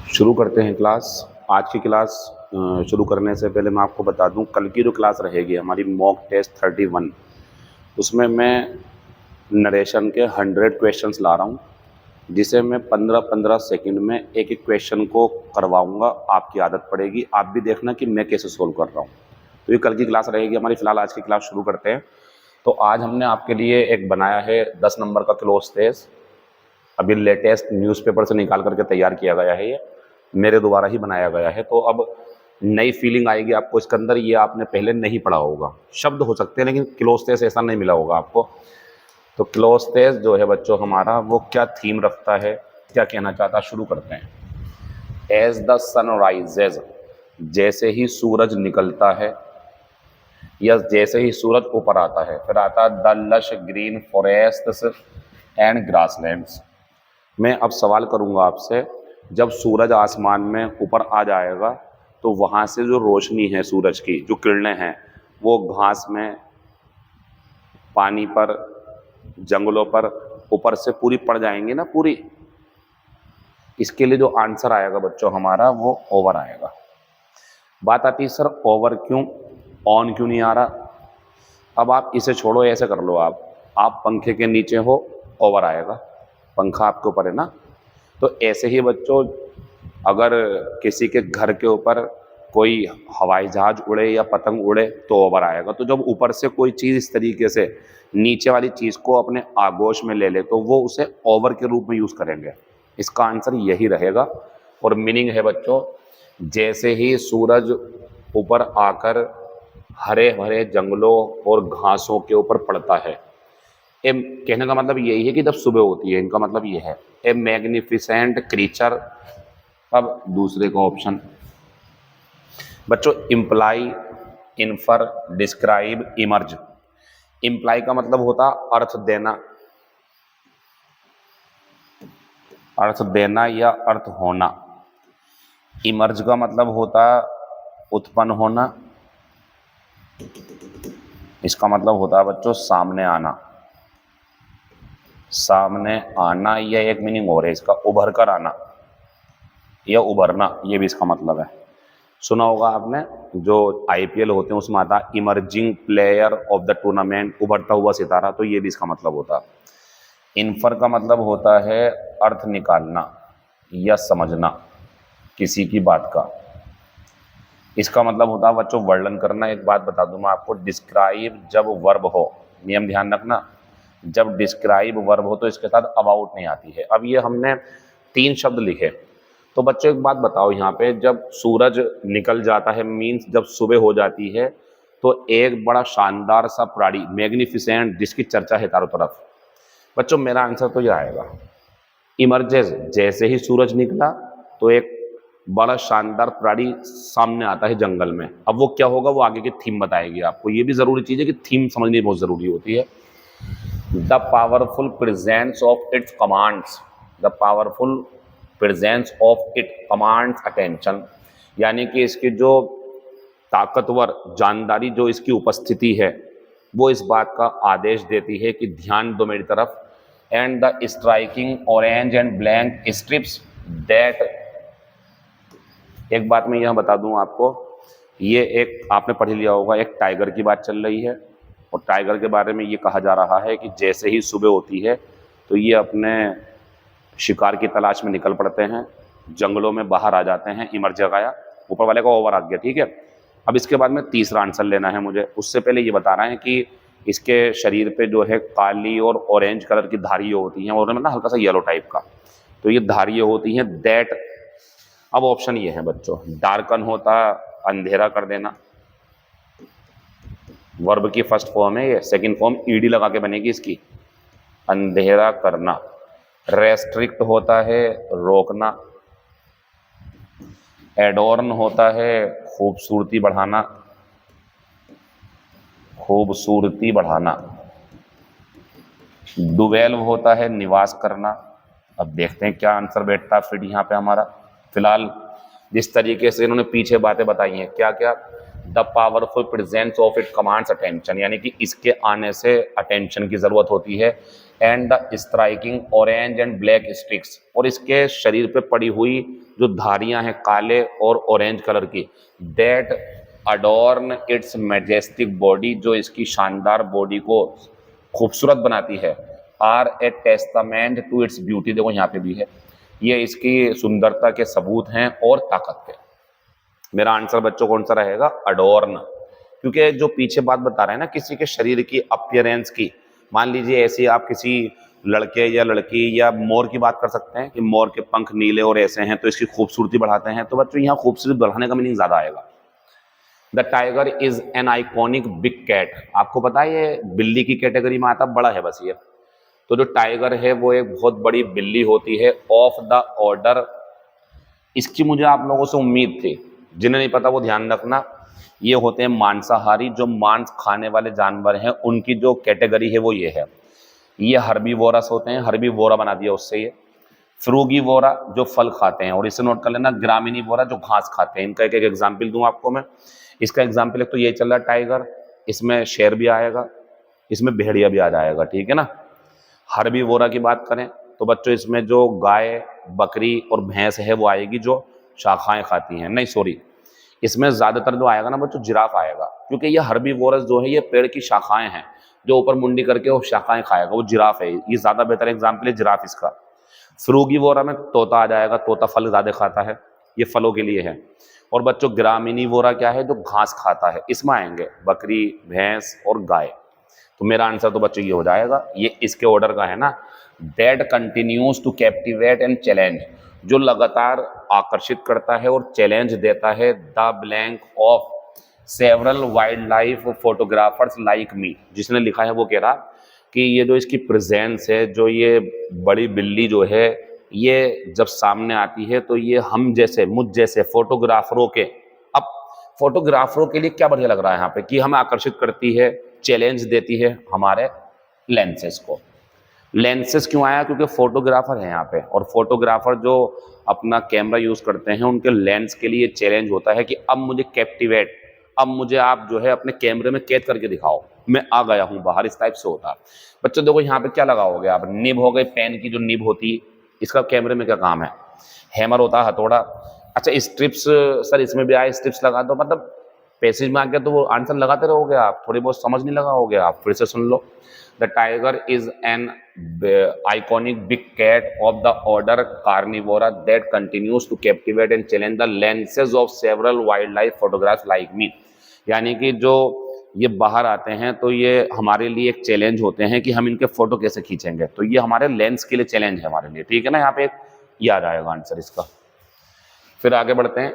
शुरू करते हैं क्लास। आज की क्लास शुरू करने से पहले मैं आपको बता दूं, कल की जो क्लास रहेगी हमारी मॉक टेस्ट 31, उसमें मैं नरेशन के 100 क्वेश्चंस ला रहा हूं, जिसे मैं 15-15 सेकंड में एक एक क्वेश्चन को करवाऊंगा। आपकी आदत पड़ेगी, आप भी देखना कि मैं कैसे सोल्व कर रहा हूँ। तो ये कल की क्लास रहेगी हमारी। फिलहाल आज की क्लास शुरू करते हैं। तो आज हमने आपके लिए एक बनाया है 10 नंबर का क्लोज टेस्ट। अभी लेटेस्ट न्यूज़पेपर से निकाल करके तैयार किया गया है, ये मेरे द्वारा ही बनाया गया है। तो अब नई फीलिंग आएगी आपको इसके अंदर। ये आपने पहले नहीं पढ़ा होगा, शब्द हो सकते हैं लेकिन क्लोज टेस्ट ऐसा नहीं मिला होगा आपको। तो क्लोज टेस्ट जो है बच्चों हमारा, वो क्या थीम रखता है, क्या कहना चाहता है, शुरू करते हैं। एज द सन राइजेज, जैसे ही सूरज निकलता है या जैसे ही सूरज ऊपर आता है। फिर आता the lush green forests and grasslands. मैं अब सवाल करूंगा आपसे, जब सूरज आसमान में ऊपर आ जाएगा तो वहाँ से जो रोशनी है सूरज की, जो किरणें हैं, वो घास में, पानी पर, जंगलों पर ऊपर से पूरी पड़ जाएंगी ना, पूरी। इसके लिए जो आंसर आएगा बच्चों हमारा, वो ओवर आएगा। बात आती है सर ओवर क्यों, ऑन क्यों नहीं आ रहा। अब आप इसे छोड़ो, ऐसे कर लो, आप पंखे के नीचे हो, ओवर आएगा, पंखा आपके ऊपर है ना। तो ऐसे ही बच्चों, अगर किसी के घर के ऊपर कोई हवाई जहाज उड़े या पतंग उड़े तो ओवर आएगा। तो जब ऊपर से कोई चीज़ इस तरीके से नीचे वाली चीज़ को अपने आगोश में ले ले तो वो उसे ओवर के रूप में यूज़ करेंगे। इसका आंसर यही रहेगा। और मीनिंग है बच्चों, जैसे ही सूरज ऊपर आकर हरे भरे जंगलों और घासों के ऊपर पड़ता है, ए कहने का मतलब यही है कि जब सुबह होती है, इनका मतलब ये है। A magnificent creature. अब दूसरे का ऑप्शन बच्चों, imply, infer, describe, emerge. Imply का मतलब होता अर्थ देना, अर्थ देना या अर्थ होना। इमर्ज का मतलब होता उत्पन्न होना। इसका मतलब होता है बच्चों सामने आना, सामने आना। यह एक मीनिंग और है इसका, उभर कर आना या उभरना, ये भी इसका मतलब है। सुना होगा आपने, जो आईपीएल होते हैं उसमें आता emerging player of the tournament, उभरता हुआ सितारा। तो ये भी इसका मतलब होता। इन्फर का मतलब होता है अर्थ निकालना या समझना किसी की बात का। इसका मतलब होता है बच्चों वर्णन करना। एक बात बता दूं मैं आपको, डिस्क्राइब जब वर्ब हो, नियम ध्यान रखना, जब डिस्क्राइब वर्ब हो तो इसके साथ अबाउट नहीं आती है। अब ये हमने 3 शब्द लिखे। तो बच्चों एक बात बताओ, यहाँ पे जब सूरज निकल जाता है, मीन्स जब सुबह हो जाती है, तो एक बड़ा शानदार सा प्राणी, मैग्निफिसेंट, जिसकी चर्चा है चारों तरफ। बच्चों मेरा आंसर तो यह आएगा, इमर्जेस। जैसे ही सूरज निकला तो एक बड़ा शानदार प्राणी सामने आता है जंगल में। अब वो क्या होगा, वो आगे की थीम बताएगी आपको। ये भी जरूरी चीज है कि थीम समझनी बहुत जरूरी होती है। The powerful presence of its commands, the powerful presence of it commands attention. यानी कि इसकी जो ताकतवर जानदारी, जो इसकी उपस्थिति है, वो इस बात का आदेश देती है कि ध्यान दो मेरी तरफ। And the striking orange and blank strips that. एक बात मैं यह बता दूं आपको, ये एक आपने पढ़ लिया होगा, एक टाइगर की बात चल रही है। और टाइगर के बारे में ये कहा जा रहा है कि जैसे ही सुबह होती है तो ये अपने शिकार की तलाश में निकल पड़ते हैं, जंगलों में बाहर आ जाते हैं। इमर्ज गया, ऊपर वाले का ओवर आ गया, ठीक है। अब इसके बाद में तीसरा आंसर लेना है मुझे। उससे पहले ये बताना है कि इसके शरीर पे जो है काली और ऑरेंज कलर की धारियाँ होती हैं, और ना हल्का सा येलो टाइप का, तो ये धारियाँ होती हैं, दैट। अब ऑप्शन ये है बच्चों, डार्कन होता अंधेरा कर देना, वर्ब की फर्स्ट फॉर्म है ये, सेकंड फॉर्म ईडी लगा के बनेगी इसकी, अंधेरा करना। रेस्ट्रिक्ट होता है रोकना। एडोर्न होता है खूबसूरती बढ़ाना, खूबसूरती बढ़ाना। डुवेल्व होता है निवास करना। अब देखते हैं क्या आंसर बैठता है फिर यहाँ पे हमारा। फिलहाल जिस तरीके से इन्होंने पीछे बातें बताई हैं, क्या क्या, the powerful presence of it commands attention, यानी कि इसके आने से अटेंशन की जरूरत होती है। And the striking orange and black streaks, और इसके शरीर पे पड़ी हुई जो धारियां हैं काले और ऑरेंज कलर की, that adorn its majestic body, जो इसकी शानदार बॉडी को खूबसूरत बनाती है, are a testament to its beauty. देखो यहाँ पे भी है, ये इसकी सुंदरता के सबूत हैं और ताकत के। मेरा आंसर बच्चों कौन सा रहेगा? अडोर्न। क्योंकि जो पीछे बात बता रहे हैं ना किसी के शरीर की अपीयरेंस की, मान लीजिए ऐसे आप किसी लड़के या लड़की या मोर की बात कर सकते हैं कि मोर के पंख नीले और ऐसे हैं तो इसकी खूबसूरती बढ़ाते हैं, तो बच्चों यहाँ खूबसूरती बढ़ाने का मीनिंग ज्यादा आएगा। The tiger is an iconic big cat, आपको पता है ये बिल्ली की कैटेगरी में आता, बड़ा है बस ये। तो जो टाइगर है वो एक बहुत बड़ी बिल्ली होती है ऑफ द ऑर्डर, इसकी मुझे आप लोगों से उम्मीद थी, जिन्हें नहीं पता वो ध्यान रखना, ये होते हैं मांसाहारी, जो मांस खाने वाले जानवर हैं उनकी जो कैटेगरी है वो ये है। ये हर्बीवोरस होते हैं, हर्बीवोरा बना दिया उससे ये। फ्रूगीवोरा जो फल खाते हैं, और इसे नोट कर लेना ग्रामिनीवोरा जो घास खाते हैं। इनका एक एक एग्जाम्पल दूं आपको मैं। इसका एग्जाम्पल एक तो ये चल रहा है टाइगर, इसमें शेर भी आएगा, इसमें भेड़िया भी आ जाएगा, ठीक है ना। हर्बीवोरा की बात करें तो बच्चों इसमें जो गाय बकरी और भैंस है वो आएगी जो शाखाएं खाती हैं, नहीं सॉरी, इसमें ज्यादातर जो आएगा ना बच्चों जिराफ आएगा, क्योंकि ये हर्बीवोरस जो है ये पेड़ की शाखाएं हैं, जो ऊपर मुंडी करके वो शाखाएं खाएगा, वो जिराफ है, ये ज्यादा बेहतर एग्जाम्पल है जिराफ इसका। फ्रूगीवोरा में तोता आ जाएगा, तोता फल ज्यादा खाता है, ये फलों के लिए है। और बच्चों ग्रामिनीवोरा क्या है? जो घास खाता है, इसमें आएंगे बकरी भैंस और गाय। तो मेरा आंसर तो बच्चों ये हो जाएगा, ये इसके ऑर्डर का है ना। That continues to captivate and challenge, जो लगातार आकर्षित करता है और चैलेंज देता है the blank of several wild life photographers like me. जिसने लिखा है वो कह रहा कि ये जो इसकी प्रेजेंस है, जो ये बड़ी बिल्ली जो है, ये जब सामने आती है तो ये हम जैसे मुझ जैसे फोटोग्राफरों के, अब फोटोग्राफरों के लिए क्या बढ़िया लग रहा है यहाँ पे कि हमें आकर्षित करती है, चैलेंज देती है हमारे लेंसेस को। लेंसेस क्यों आया? क्योंकि फोटोग्राफर है यहाँ पे, और फोटोग्राफर जो अपना कैमरा यूज करते हैं उनके लेंस के लिए चैलेंज होता है कि अब मुझे कैप्टिवेट, अब मुझे आप जो है अपने कैमरे में कैद करके दिखाओ, मैं आ गया हूं बाहर, इस टाइप से होता है। बच्चों देखो यहाँ पे क्या लगाओगे आप? निब हो गई, पेन की जो निब होती, इसका कैमरे में क्या काम है? हैमर होता है, हथौड़ा। अच्छा स्ट्रिप्स, सर इसमें भी आए स्ट्रिप्स लगा दो, मतलब पैसेज में आ गया तो वो आंसर लगाते रहोगे आप, थोड़ी बहुत समझ नहीं लगाओगे आप, फिर से सुन लो। The tiger is an iconic big cat of the order Carnivora that continues to captivate and challenge the lenses of several wild life photographs like me. यानी कि जो ये बाहर आते हैं तो ये हमारे लिए एक चैलेंज होते हैं कि हम इनके फोटो कैसे खींचेंगे, तो ये हमारे लेंस के लिए चैलेंज है हमारे लिए, ठीक है ना। यहाँ पे एक याद आएगा आंसर इसका। फिर आगे बढ़ते हैं।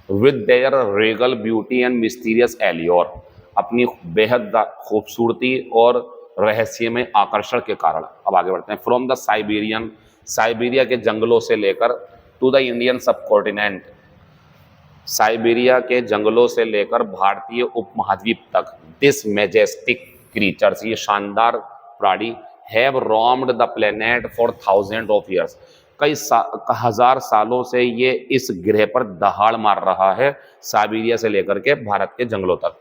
With their regal beauty and mysterious allure, अपनी बेहद खूबसूरती और रहस्यमय आकर्षण के कारण। अब आगे बढ़ते हैं। फ्रॉम द साइबेरियन, साइबेरिया के जंगलों से लेकर to the Indian subcontinent, Siberia के जंगलों से लेकर भारतीय उपमहाद्वीप तक, दिस मैजेस्टिक क्रीचर्स, ये शानदार प्राणी, have roamed the planet for thousand of years, कई हजार सालों से ये इस ग्रह पर दहाड़ मार रहा है, साइबेरिया से लेकर के भारत के जंगलों तक।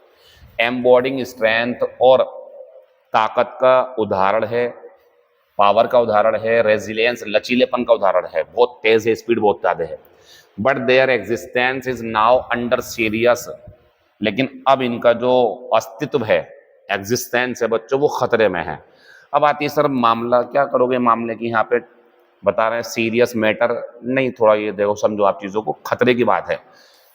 एम्बॉडिंग स्ट्रेंथ, और ताकत का उदाहरण है, पावर का उदाहरण है, रेजिलियंस लचीलेपन का उदाहरण है, बहुत तेज है, स्पीड बहुत ज्यादा है। But there existence is now under serious, लेकिन अब इनका जो अस्तित्व है, एग्जिस्टेंस है बच्चों, वो खतरे में है। अब आती है सर मामला, क्या करोगे मामले की? यहाँ पे बता रहे हैं सीरियस मैटर नहीं, थोड़ा ये देखो समझो आप चीजों को, खतरे की बात है।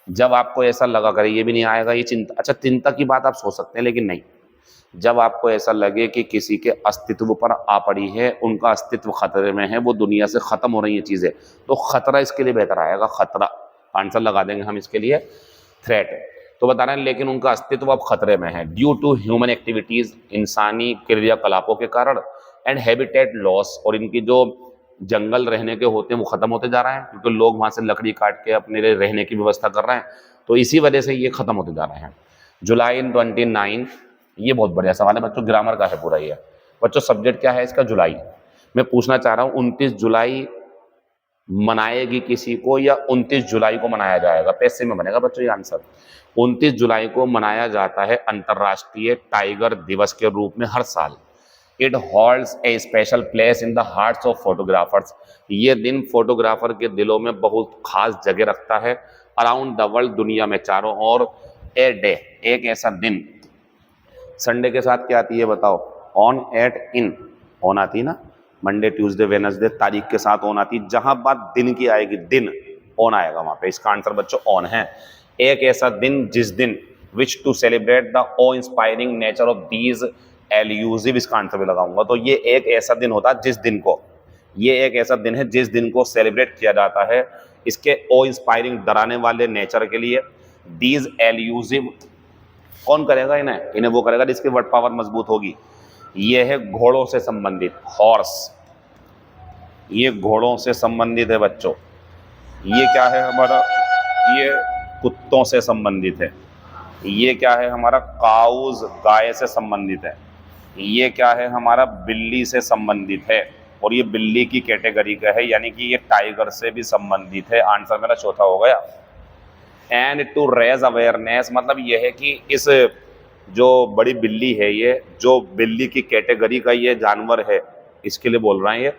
जब आपको ऐसा लगा करे, ये भी नहीं आएगा ये चिंता, अच्छा चिंता की बात आप सोच सकते हैं लेकिन नहीं, जब आपको ऐसा लगे कि किसी के अस्तित्व पर आ पड़ी है, उनका अस्तित्व खतरे में है, वो दुनिया से खत्म हो रही है चीजें, तो खतरा इसके लिए बेहतर आएगा, खतरा आंसर लगा देंगे हम इसके लिए, थ्रेट। तो बता रहे हैं लेकिन उनका अस्तित्व अब खतरे में है ड्यू टू ह्यूमन एक्टिविटीज, इंसानी क्रियाकलापों के कारण, एंड हैबिटेट लॉस, और इनकी जो जंगल रहने के होते हैं वो खत्म होते जा रहे हैं, क्योंकि लोग वहां से लकड़ी काट के अपने लिए रहने की व्यवस्था कर रहे हैं, तो इसी वजह से ये खत्म होते जा रहे हैं। जुलाई 29, ये बहुत बढ़िया सवाल है बच्चों, ग्रामर का है पूरा ये। बच्चों सब्जेक्ट क्या है इसका? जुलाई। मैं पूछना चाह रहा हूं 29 जुलाई मनाएगी किसी को, या 29 जुलाई को मनाया जाएगा? पैसे में बनेगा बच्चों ये आंसर। 29 जुलाई को मनाया जाता है अंतर्राष्ट्रीय टाइगर दिवस के रूप में हर साल। It holds A special place in the hearts of photographers. ये दिन फोटोग्राफर के दिलों में बहुत खास जगह रखता है। अराउंड द वर्ल्ड, दुनिया में चारों ओर। ए डे, एक ऐसा दिन। संडे के साथ क्या आती है बताओ? On, eight, in. ऑन आती है ना, मंडे ट्यूसडे वेडनेसडे तारीख के साथ ऑन आती है। जहां बात दिन की आएगी, दिन, ऑन आएगा वहां पे। इसका आंसर बच्चों ऑन है। एक ऐसा दिन जिस दिन, which to celebrate the awe inspiring nature of these elusive, इसका आंसर भी लगाऊंगा। तो ये एक ऐसा दिन होता है जिस दिन को, ये एक ऐसा दिन है जिस दिन को सेलिब्रेट किया जाता है इसके ओ इंस्पायरिंग, डराने वाले नेचर के लिए। दीज एल्यूजिव, कौन करेगा इन्हें? इन्हें वो करेगा जिसकी वर्ड पावर मजबूत होगी। ये है घोड़ों से संबंधित, हॉर्स। ये घोड़ों से संबंधित है बच्चों। ये क्या है हमारा? ये कुत्तों से संबंधित है। ये क्या है हमारा? काउज, गाय से संबंधित है। ये क्या है हमारा? बिल्ली से संबंधित है। और ये बिल्ली की कैटेगरी का है, यानी कि ये टाइगर से भी संबंधित है। आंसर मेरा चौथा हो गया। एंड टू रेज अवेयरनेस, मतलब यह है कि इस जो बड़ी बिल्ली है, ये जो बिल्ली की कैटेगरी का ये जानवर है, इसके लिए बोल रहे हैं ये।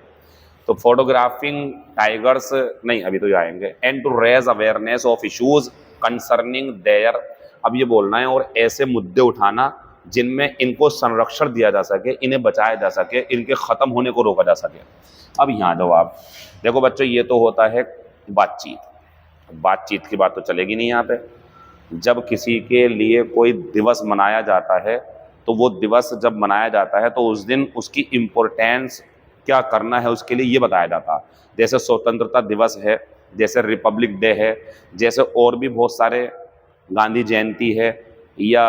तो फोटोग्राफिंग टाइगर्स नहीं, अभी तो ये आएंगे। And to raise awareness of issues concerning their, अब ये बोलना है, और ऐसे मुद्दे उठाना जिनमें इनको संरक्षण दिया जा सके, इन्हें बचाया जा सके, इनके खत्म होने को रोका जा सके। अब यहाँ जवाब देखो बच्चों, ये तो होता है बातचीत। बातचीत की बात तो चलेगी नहीं यहाँ पे। जब किसी के लिए कोई दिवस मनाया जाता है, तो वो दिवस जब मनाया जाता है तो उस दिन उसकी इम्पोर्टेंस क्या करना है उसके लिए ये बताया जाता है। जैसे स्वतंत्रता दिवस है, जैसे रिपब्लिक डे है, जैसे और भी बहुत सारे, गांधी जयंती है, या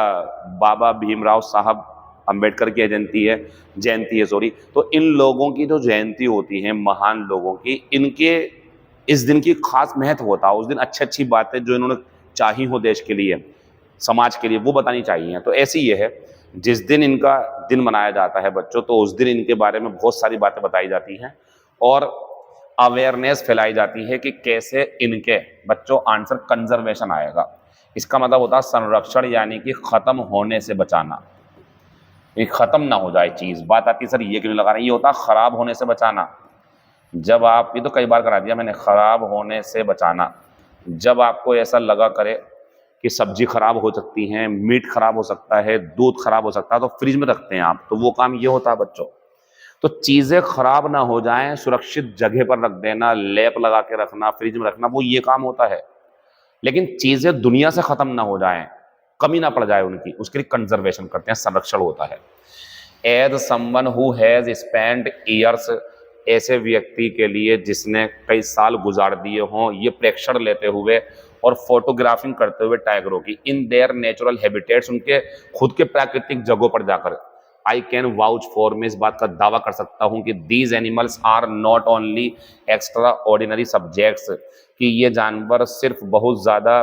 बाबा भीमराव साहब अंबेडकर की जयंती है सॉरी। तो इन लोगों की जो जयंती होती है, महान लोगों की, इनके इस दिन की खास महत्व होता है। उस दिन अच्छी अच्छी बातें जो इन्होंने चाही हो देश के लिए, समाज के लिए, वो बतानी चाहिए। तो ऐसी ये है, जिस दिन इनका दिन मनाया जाता है बच्चों, तो उस दिन इनके बारे में बहुत सारी बातें बताई जाती हैं और अवेयरनेस फैलाई जाती है कि कैसे इनके, बच्चों आंसर कंजर्वेशन आएगा। इसका मतलब होता है संरक्षण, यानी कि खत्म होने से बचाना, ये खत्म ना हो जाए चीज। बात आती है सर ये क्यों लगा रहे हैं? ये होता है खराब होने से बचाना। जब आप, ये तो कई बार करा दिया मैंने, खराब होने से बचाना। जब आपको ऐसा लगा करे कि सब्जी खराब हो सकती है, मीट खराब हो सकता है, दूध खराब हो सकता है, तो फ्रिज में रखते हैं आप, तो वो काम ये होता है बच्चों। तो चीजें खराब ना हो जाएं, सुरक्षित जगह पर रख देना, लैप लगा के रखना, फ्रिज में रखना, वो ये काम होता है। लेकिन चीजें दुनिया से खत्म ना हो जाएं, कमी ना पड़ जाए उनकी, उसके लिए कंजर्वेशन करते हैं, संरक्षण होता है। As someone who has spend years, ऐसे व्यक्ति के लिए जिसने कई साल गुजार दिए हों ये प्रेक्षण लेते हुए और फोटोग्राफिंग करते हुए टाइगरों की, इन देयर नेचुरल हैबिटेट्स, उनके खुद के प्राकृतिक जगहों पर जाकर। आई कैन वाउच फॉर, मैं इस बात का दावा कर सकता हूं कि these animals are not only extraordinary subjects, कि ये जानवर सिर्फ बहुत ज़्यादा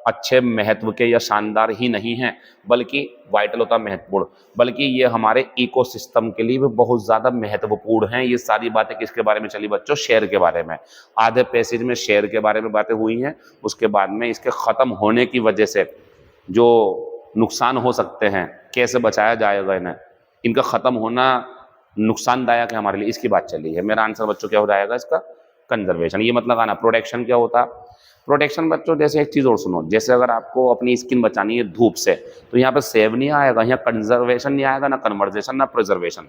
अच्छे, महत्व के या शानदार ही नहीं हैं, बल्कि वाइटल होता महत्वपूर्ण, बल्कि ये हमारे इकोसिस्टम के लिए भी बहुत ज़्यादा महत्वपूर्ण हैं। ये सारी बातें किसके बारे में चली बच्चों? शेर के बारे में। आधे पैसेज में शेर के बारे में बातें हुई हैं, उसके बाद में इसके ख़त्म होने की वजह से जो नुकसान हो सकते हैं, कैसे बचाया जाएगा इन्हें, इनका ख़त्म होना नुकसानदायक है हमारे लिए, इसकी बात चली है। मेरा आंसर बच्चों क्या हो जाएगा इसका? कंजर्वेशन। ये मतलब आना। प्रोटेक्शन क्या होता है? प्रोटेक्शन बच्चों, जैसे एक चीज़ और सुनो, जैसे अगर आपको अपनी स्किन बचानी है धूप से, तो यहाँ पे सेव नहीं आएगा, यहाँ कंजर्वेशन नहीं आएगा, ना कन्वर्जेशन, ना प्रिजर्वेशन,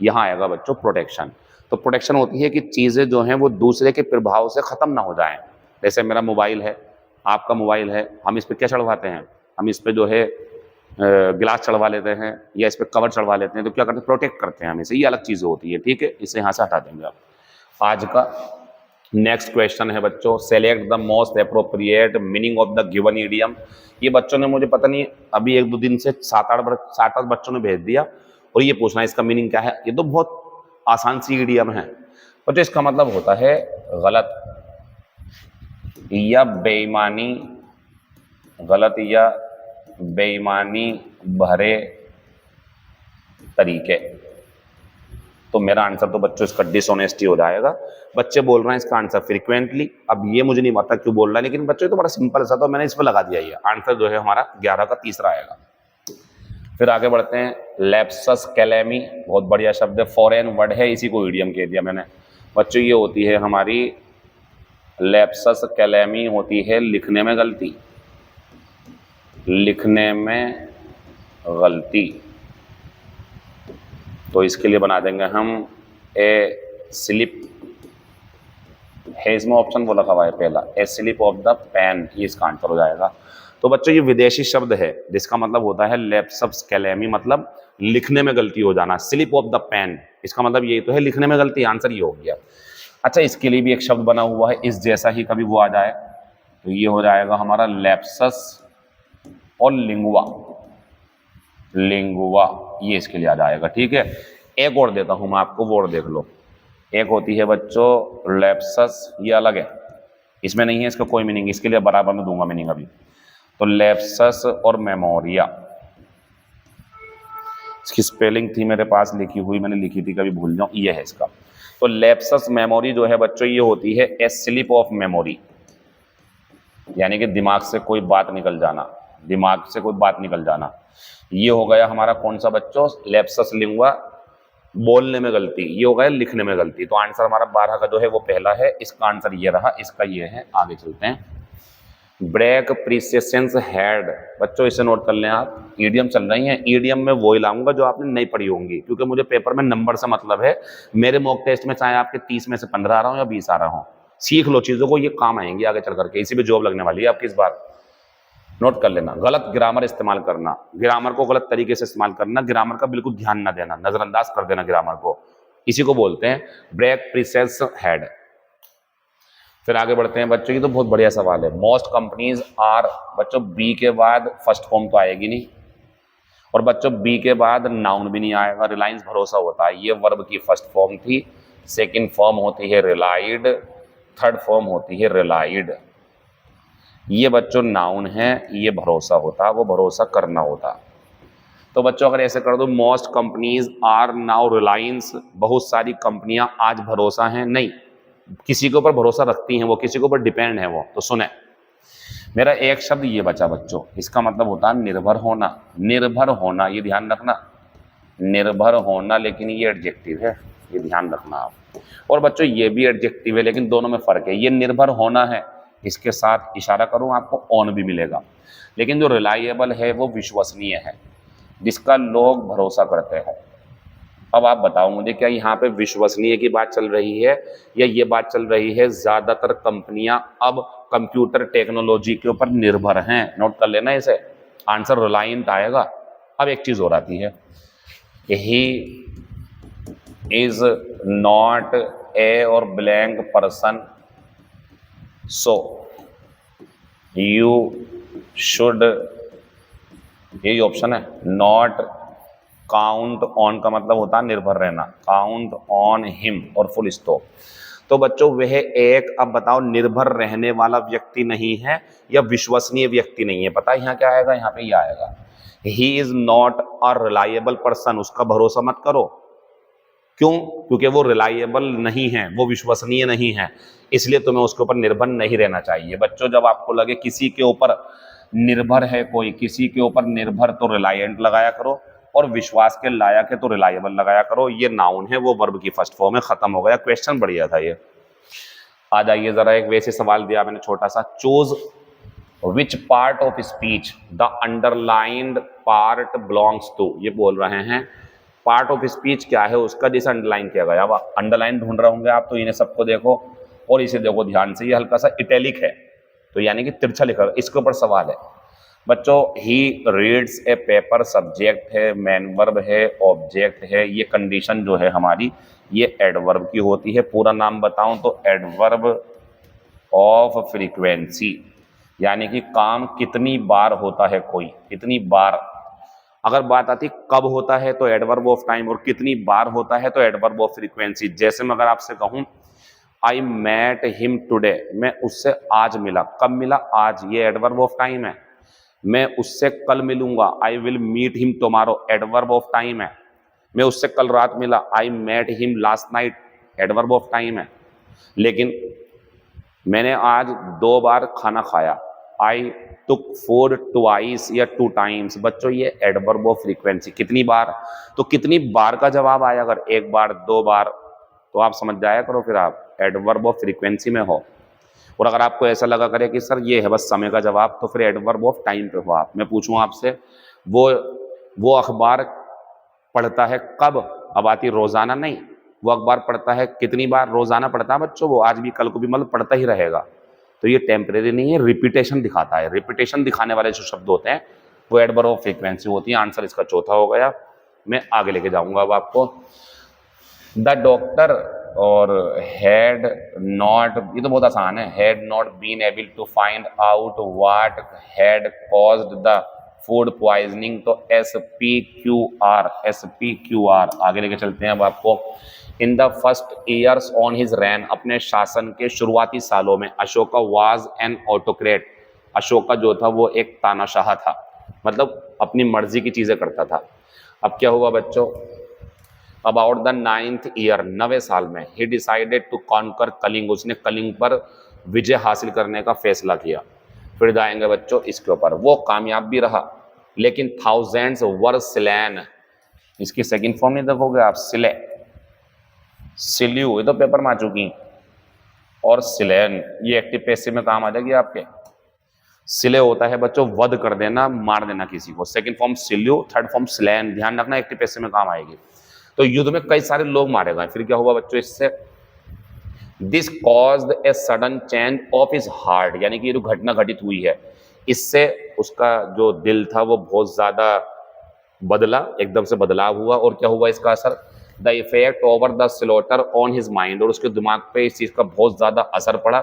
यहाँ आएगा बच्चों प्रोटेक्शन। तो प्रोटेक्शन होती है कि चीज़ें जो हैं वो दूसरे के प्रभाव से ख़त्म ना हो जाएं। जैसे मेरा मोबाइल है, आपका मोबाइल है, हम इस पर क्या चढ़वाते हैं? हम इस पर जो है गिलास चढ़वा लेते हैं, या इस पर कवर चढ़वा लेते हैं, तो क्या करते हैं? प्रोटेक्ट करते हैं हम इसे। ये अलग चीज़ होती है, ठीक है, इसे यहाँ से हटा देंगे आप। आज का नेक्स्ट क्वेश्चन है बच्चों, select the most appropriate meaning of the given idiom. ये बच्चों ने मुझे पता नहीं अभी 1-2 दिन से 7-8 बच्चों ने भेज दिया, और ये पूछना है इसका मीनिंग क्या है। ये तो बहुत आसान सी इडियम है बच्चों। इसका मतलब होता है गलत या बेईमानी, गलत या बेईमानी भरे तरीके। तो मेरा आंसर तो बच्चों इसका डिसऑनेस्टी हो जाएगा। बच्चे बोल रहे हैं इसका आंसर फ्रीक्वेंटली। अब ये मुझे नहीं पता क्यों बोल रहा है, लेकिन बच्चों ये तो बड़ा सिंपल सा, तो मैंने इस पर लगा दिया। ये आंसर जो है हमारा 11 का तीसरा आएगा। फिर आगे बढ़ते हैं, लैप्सस कैलेमी, बहुत बढ़िया शब्द है, फॉरेन वर्ड है, इसी को इडियम कह दिया मैंने। बच्चों ये होती है हमारी लैप्सस कैलेमी, होती है लिखने में गलती, लिखने में गलती। तो इसके लिए बना देंगे हम ए स्लिप है, इसमें ऑप्शन वो लगा हुआ है पहला, ए स्लिप ऑफ द पेन, ये इसका आंसर हो जाएगा। तो बच्चों ये विदेशी शब्द है जिसका मतलब होता है लैप्सस कैलेमी, मतलब लिखने में गलती हो जाना। स्लिप ऑफ द पेन, इसका मतलब यही तो है, लिखने में गलती, आंसर ये हो गया। अच्छा, इसके लिए भी एक शब्द बना हुआ है, इस जैसा ही कभी वो आ जाए तो ये हो जाएगा हमारा लैप्सस और लिंगुआ, लिंगुआ ये इसके लिए आ जाएगा। ठीक है, एक और देता हूं मैं आपको, वो और देख लो। एक होती है बच्चों लैप्सस, ये अलग है, इसमें नहीं है इसका कोई मीनिंग, इसके लिए बराबर में दूंगा मीनिंग अभी। तो लैप्सस और मेमोरिया, इसकी स्पेलिंग थी मेरे पास लिखी हुई, मैंने लिखी थी, कभी भूल जाऊं, ये है इसका। तो लैप्सस मेमोरी जो है बच्चों, ये होती है ए स्लिप ऑफ मेमोरी, यानी कि दिमाग से कोई बात निकल जाना, दिमाग से कोई बात निकल जाना। ये हो गया हमारा कौन सा बच्चों, लैप्सस लिंगुआ, बोलने में गलती, ये हो गया लिखने में गलती। तो आंसर हमारा 12 का जो है वो पहला है, इसका आंसर ये रहा, इसका ये है। आगे चलते हैं, ब्रेक प्रिसेशंस हेड, बच्चों इसे नोट कर लें आप, ईडियम चल रही है, ईडियम में वही लाऊंगा जो आपने नहीं पढ़ी होंगी, क्योंकि मुझे पेपर में नंबर से मतलब है। मेरे मॉक टेस्ट में चाहे आपके 30 में से 15 आ रहा हूं या 20 आ रहा हूं, सीख लो चीजों को, ये काम आएंगी आगे चल करके, इसी पे जॉब लगने वाली है आपकी इस बार। नोट कर लेना, गलत ग्रामर इस्तेमाल करना, ग्रामर को गलत तरीके से इस्तेमाल करना, ग्रामर का बिल्कुल ध्यान ना देना, नजरअंदाज कर देना ग्रामर को, इसी को बोलते हैं ब्रेक प्रिसेस हेड। फिर आगे बढ़ते हैं बच्चों, ये तो बहुत बढ़िया सवाल है, मोस्ट कंपनीज आर, बच्चों बी के बाद फर्स्ट फॉर्म तो आएगी नहीं, और बच्चों बी के बाद नाउन भी नहीं आएगा। रिलायंस भरोसा होता है, ये वर्ब की फर्स्ट फॉर्म थी, सेकंड फॉर्म होती है रिलाइड, थर्ड फॉर्म होती है रिलाइड। ये बच्चों नाउन है, ये भरोसा होता, वो भरोसा करना होता। तो बच्चों अगर ऐसे कर दो, most companies are now reliance, बहुत सारी कंपनियां आज भरोसा हैं, नहीं, किसी के ऊपर भरोसा रखती हैं वो, किसी के ऊपर डिपेंड है वो। तो सुने, मेरा एक शब्द ये बचा बच्चों, इसका मतलब होता है निर्भर होना, निर्भर होना, ये ध्यान रखना, निर्भर होना, लेकिन ये एडजेक्टिव है, ये ध्यान रखना आप। और बच्चों ये भी एडजेक्टिव है, लेकिन दोनों में फर्क है, ये निर्भर होना है, इसके साथ इशारा करूं आपको ऑन भी मिलेगा, लेकिन जो रिलायबल है वो विश्वसनीय है, जिसका लोग भरोसा करते हैं। अब आप बताओ मुझे, क्या यहाँ पे विश्वसनीय की बात चल रही है, या ये बात चल रही है ज्यादातर कंपनियां अब कंप्यूटर टेक्नोलॉजी के ऊपर निर्भर हैं? नोट कर लेना इसे, आंसर रिलायंट आएगा। अब एक चीज हो जाती है, ही इज नॉट ए और blank person, so you should, यही ऑप्शन है, नॉट काउंट ऑन का मतलब होता है निर्भर रहना, काउंट ऑन हिम और फुल स्टॉप। तो बच्चों वह एक, अब बताओ, निर्भर रहने वाला व्यक्ति नहीं है या विश्वसनीय व्यक्ति नहीं है? पता है यहाँ क्या आएगा, यहाँ पे ये आएगा, ही is not a reliable person, उसका भरोसा मत करो। क्यों? क्योंकि वो रिलायबल नहीं है, वो विश्वसनीय नहीं है, इसलिए तुम्हें उसके ऊपर निर्भर नहीं रहना चाहिए। बच्चों जब आपको लगे किसी के ऊपर निर्भर है कोई, किसी के ऊपर निर्भर, तो रिलायंट लगाया करो, और विश्वास के लायक है तो रिलायबल लगाया करो। ये नाउन है, वो वर्ब की फर्स्ट फॉर्म है, खत्म हो गया, क्वेश्चन बढ़िया था ये। आ जाइए जरा, एक वैसे सवाल दिया मैंने छोटा सा, choose which part of speech the underlined part belongs to, ये बोल रहे हैं पार्ट ऑफ स्पीच क्या है उसका जिसे अंडरलाइन किया गया। अब अंडरलाइन ढूंढ रहे होंगे आप, तो इन्हें सबको देखो और इसे देखो ध्यान से, ये हल्का सा इटैलिक है, तो यानी कि तिरछा लिखा, इसके ऊपर सवाल है बच्चों। He reads A paper, subject है, मैन वर्ब है, ऑब्जेक्ट है, ये कंडीशन जो है हमारी, ये एडवर्ब की होती है। पूरा नाम बताऊं तो एडवर्ब ऑफ फ्रीक्वेंसी, यानी कि काम कितनी बार होता है कोई, कितनी बार। अगर बात आती कब होता है तो एडवर्ब ऑफ टाइम, और कितनी बार होता है तो एडवर्ब ऑफ फ्रीक्वेंसी। जैसे मैं अगर आपसे कहूं आई मैट हिम टुडे, मैं उससे आज मिला, कब मिला, आज, ये एडवर्ब ऑफ टाइम है। मैं उससे कल मिलूंगा, I will meet him tomorrow, adverb of time है। मैं उससे कल रात मिला, I met him last night, adverb of time है। लेकिन मैंने आज 2 बार खाना खाया, आई टुक फूड ट्वाइस या 2 टाइम्स। बच्चों ये एडवर्ब ऑफ फ्रीक्वेंसी, कितनी बार, तो कितनी बार का जवाब आया, अगर 1 बार 2 बार तो आप समझ जाया करो, फिर आप एडवर्ब ऑफ फ्रीक्वेंसी में हो। और अगर आपको ऐसा लगा करे कि सर ये है बस समय का जवाब, तो फिर एडवर्ब ऑफ टाइम पे हो आप। मैं पूछूं आपसे, वो अखबार पढ़ता है कब, अब आती रोजाना नहीं, वो अखबार पढ़ता है कितनी बार, रोजाना पढ़ता है बच्चों, वो आज भी कल को भी मतलब पढ़ता ही रहेगा। तो ये टेम्परेरी नहीं है, रिपीटेशन दिखाता है। रिपीटेशन दिखाने वाले जो शब्द होते हैं वो एडवर्ब ऑफ फ्रीक्वेंसी होती है। आंसर इसका चौथा हो गया। मैं आगे लेके जाऊंगा अब आपको। द डॉक्टर और हैड नॉट, ये तो बहुत आसान है, had not been able to find out what had caused the food poisoning. तो SPQR, SPQR आगे लेके चलते हैं अब आपको। In the first years on his reign, अपने शासन के शुरुआती सालों में, Ashoka was an autocrat. Ashoka जो था वो एक तानाशाह था, मतलब अपनी मर्जी की चीजें करता था। अब क्या हुआ बच्चों, अबाउट द 9th ईयर, 9वें साल में, he decided to conquer Kalinga, उसने कलिंग पर विजय हासिल करने का फैसला किया। फिर जाएंगे बच्चों इसके ऊपर, वो कामयाब भी रहा लेकिन थाउजेंड्स वर स्लैन। इसकी सेकंड फॉर्म नहीं देखोगे आप, सिले, सिल्यू, ये तो पेपर में आ चुकी, और सिलेन ये एक्टिव पैसिव में काम आ जाएगी आपके। सिले होता है बच्चों वध कर देना, मार देना किसी को, second form slew, third form slain, ध्यान रखना एक्टिव पैसिव में काम आएगी। तो युद्ध में कई सारे लोग मारे गए। फिर क्या हुआ बच्चों इससे, this caused a sudden change of his heart, यानी कि ये जो घटना घटित हुई है इससे उसका जो दिल था वो बहुत ज्यादा बदला, एकदम से बदलाव हुआ। और क्या हुआ इसका असर, the effect over the slaughter on his mind, और उसके दिमाग पे इस चीज का बहुत ज्यादा असर पड़ा।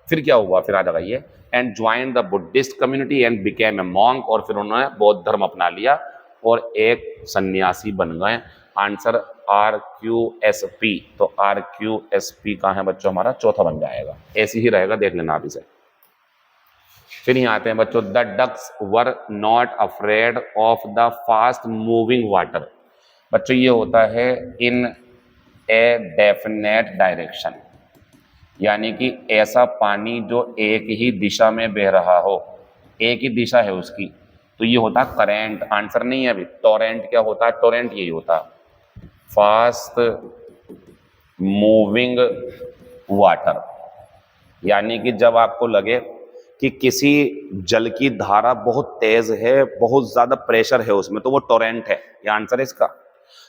फिर क्या हुआ, फिर आ लगाइए, and join the Buddhist community and became a monk, और फिर उन्होंने बौद्ध धर्म अपना लिया और एक सन्यासी बन गए। आंसर RQSP, तो RQSP कहाँ है बच्चों, हमारा चौथा बन जाएगा। ऐसे ही रहेगा, देख लेना आप इसे। फिर यहाँ आते हैं बच्चों, the ducks were not afraid of the fast moving water. बच्चों ये होता है इन ए डेफिनेट डायरेक्शन, यानी कि ऐसा पानी जो एक ही दिशा में बह रहा हो, एक ही दिशा है उसकी, तो ये होता है करेंट। आंसर नहीं है अभी, टोरेंट क्या होता है, टोरेंट यही होता है, फास्ट मूविंग वाटर। यानी कि जब आपको लगे कि किसी जल की धारा बहुत तेज है, बहुत ज्यादा प्रेशर है उसमें, तो वो टोरेंट है, ये आंसर है इसका।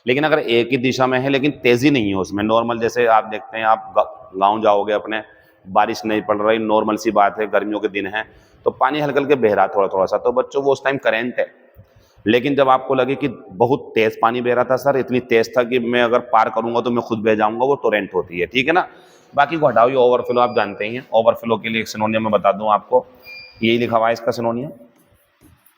लेकिन अगर एक ही दिशा में है लेकिन तेजी नहीं है उसमें, नॉर्मल, जैसे आप देखते हैं, आप गांव जाओगे अपने, बारिश नहीं पड़ रही, नॉर्मल सी बात है, गर्मियों के दिन है, तो पानी हल्के हल्के बह रहा थोड़ा थोड़ा सा, तो बच्चों वो उस टाइम करंट है। लेकिन जब आपको लगे कि बहुत तेज पानी बह रहा था सर, इतनी तेज था कि मैं अगर पार करूंगा तो मैं खुद बह जाऊंगा, वो टोरेंट होती है, ठीक है ना। बाकी को हटाओ, ये ओवरफ्लो आप जानते ही हैं। ओवरफ्लो के लिए एक सिनोनियम मैं बता दूं आपको, यही लिखा हुआ है इसका सिनोनियम,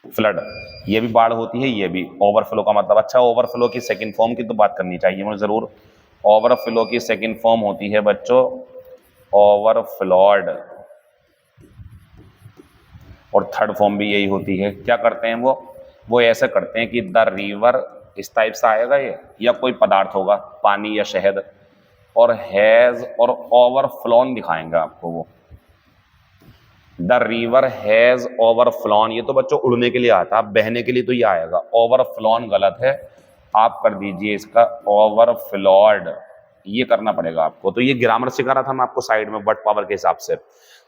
फ्लड। ये भी बाढ़ होती है, ये भी ओवरफ्लो का मतलब। अच्छा, ओवरफ्लो की सेकंड फॉर्म की तो बात करनी चाहिए मुझे जरूर। ओवरफ्लो की सेकंड फॉर्म होती है बच्चों ओवरफ्लोड, और थर्ड फॉर्म भी यही होती है। क्या करते हैं वो ऐसे करते हैं कि द रिवर, इस टाइप से आएगा ये, या कोई पदार्थ होगा, पानी या शहद, और हैज और ओवरफ्लोन दिखाएंगे आपको वो। द रिवर हैज ओवरफ्लोन, ये तो बच्चों उड़ने के लिए आता है, बहने के लिए तो ये आएगा। ओवरफ्लोन गलत है, आप कर दीजिए इसका ओवरफ्लोड, ये करना पड़ेगा आपको। तो ये ग्रामर सिखा रहा था मैं आपको साइड में वर्ड पावर के हिसाब से।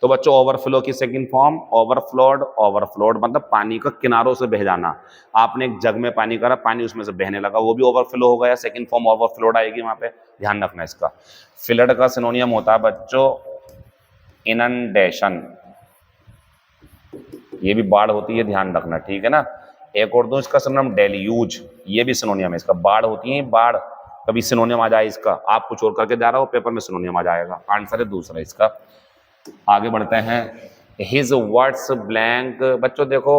तो बच्चों ओवरफ्लो की सेकंड फॉर्म ओवरफ्लोड, ओवरफ्लोड मतलब पानी का किनारों से बह जाना। आपने एक जग में पानी करा, पानी उसमें से बहने लगा, वो भी ओवरफ्लो हो गया, सेकंड फॉर्म ओवरफ्लोड आएगी वहां पे, ध्यान रखना इसका। फ्लड का सिनोनियम होता है बच्चों इनंडेशन, ये भी बाढ़ होती है, ध्यान रखना, ठीक है ना। एक और दो इसका सिनोनियम डेल्यूज, ये भी सिनोनियम है इसका, बाढ़ होती है बाढ़, कभी सिनोनियम आ जाए इसका, आप कुछ और करके जा रहा हो, पेपर में सिनोनियम आ जाएगा। आंसर है दूसरा इसका। आगे बढ़ते हैं, हिज वर्ड्स ब्लैंक। बच्चों देखो,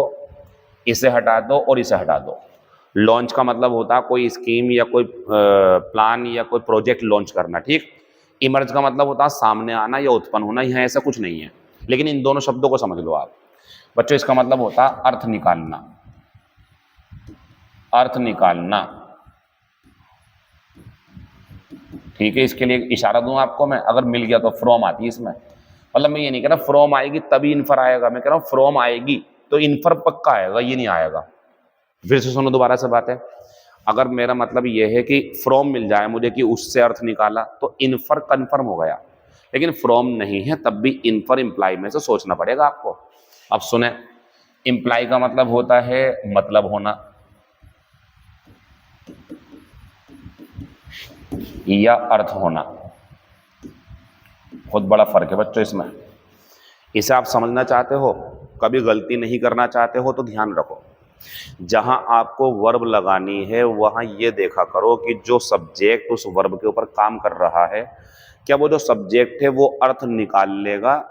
इसे हटा दो और इसे हटा दो। लॉन्च का मतलब होता है कोई स्कीम या कोई प्लान या कोई प्रोजेक्ट लॉन्च करना, ठीक। इमर्ज का मतलब होता है सामने आना या उत्पन्न होना, यहाँ ऐसा कुछ नहीं है, लेकिन इन दोनों शब्दों को समझ लो आप बच्चों। इसका मतलब होता है अर्थ निकालना, अर्थ निकालना, ठीक है। इसके लिए इशारा दूं आपको मैं, अगर मिल गया तो फ्रॉम आती है इसमें। मतलब मैं ये नहीं कह रहा फ्रॉम आएगी तभी इन्फर आएगा, मैं कह रहा हूँ फ्रॉम आएगी तो इन्फर पक्का आएगा, ये नहीं आएगा। फिर से सुनो दोबारा से बात है, अगर मेरा मतलब ये है कि फ्रॉम मिल जाए मुझे कि उससे अर्थ निकाला तो इन्फर कन्फर्म हो गया, लेकिन फ्रॉम नहीं है तब भी इन्फर इम्प्लाई में से सोचना पड़ेगा आपको। अब सुने, इम्प्लाई का मतलब होता है मतलब होना या अर्थ होना, बहुत बड़ा फर्क है बच्चों इसमें। इसे आप समझना चाहते हो, कभी गलती नहीं करना चाहते हो तो ध्यान रखो, जहां आपको वर्ब लगानी है वहां ये देखा करो कि जो सब्जेक्ट उस वर्ब के ऊपर काम कर रहा है, क्या वो जो सब्जेक्ट है वो अर्थ निकाल लेगा,